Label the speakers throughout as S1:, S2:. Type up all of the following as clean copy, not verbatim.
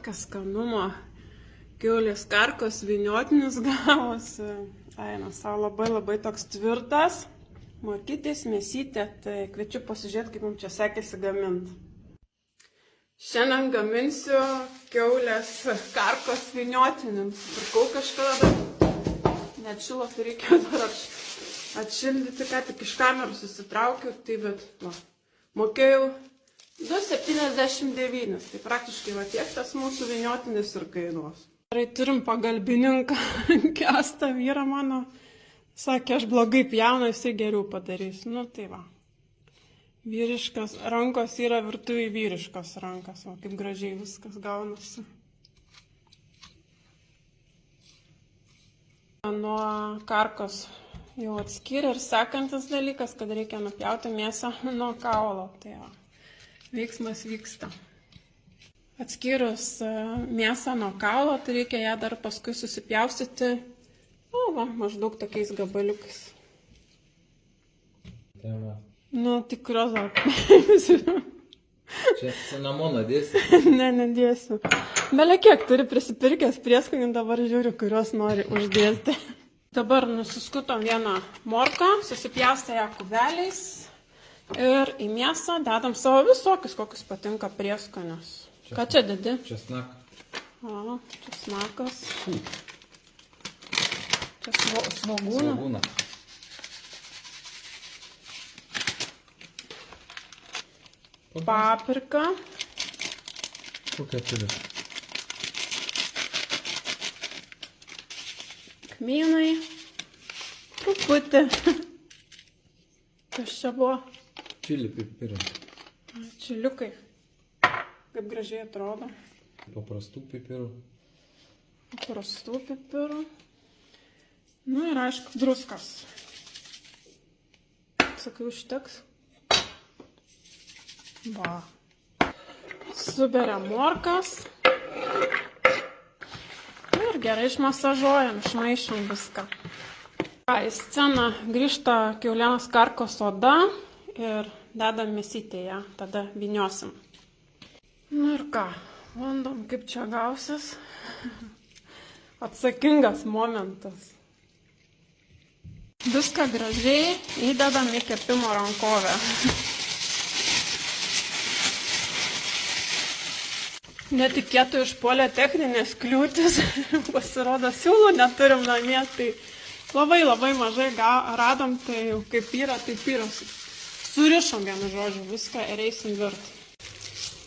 S1: Kas skanumo. Kiaulės karkos vyniotinis gavosi. Eina savo labai toks tvirtas. Morkytės, mėsytė, tai kviečiu pasižiūrėti, kaip mums čia sekėsi gaminti. Šiandien gaminsiu kiaulės karkos vyniotinims. Pirkau kažkada, net šilo, tai reikėjo dar atšildyti, ką tik iš kameros susitraukiau, tai bet, va, mokėjau 2,79, tai praktiškai va tiek tas mūsų vyniotinis ir kainuos. Gerai, turim pagalbininką, Kęstą vyrą mano. Sakė, aš blogai pjaunu, jisai geriau padarys. Nu tai va. Vyriškas rankos yra virtuvėje vyriškas rankas. O kaip gražiai viskas gaunasi. Nuo karkos jau atskyrė ir sekantis dalykas, kad reikia nupjauti mėsą nuo kaulo. Tai va, veiksmas vyksta. Atskyrus mėsą nuo kaulo, tai reikia ją dar paskui susipjaustyti. O, va, maždaug tokiais gabaliukais.
S2: Tema.
S1: Nu, tikros
S2: Čia cinamoną dėsi?
S1: Ne, nedėsiu. Belė kiek turi prisipirkęs prieskonių, dabar žiūriu, kurios nori uždėti. Dabar nusiskutom vieną morką, susipjaustę ją kubeliais ir į mėsą dedam savo visokius, kokius patinka prieskonius. Ką čia dedi?
S2: Česnak.
S1: O, česnakas. Čia svogūną. Paprika.
S2: Kokią turi?
S1: Kmynai. Truputį. Kas čia buvo?
S2: Čili pipirai.
S1: Čiliukai. Kaip gražiai atrodo.
S2: Paprastų pipirų.
S1: Paprastų pipirų. Nu ir aišku, druskas. Sakai, užteks. Va. Suberiam morkas. Ir gerai išmasažuojam, išmaišom viską. Į sceną grįžta kiaulienos karkos oda ir dedam mėsytę ją, tada vyniosim. Nu ir ką, bandom kaip čia gausis. Atsakingas momentas. Viską gražiai įdedam į kepimo rankovę. Netikėtų išpuolė techninės kliūtis. Pasirodo, siūlų neturim namie, tai labai mažai radom, tai jau kaip yra, taip yra. Surišom vienu žodžiu viską ir eisim virti.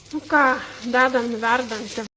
S1: Nu ką, dedam verdantį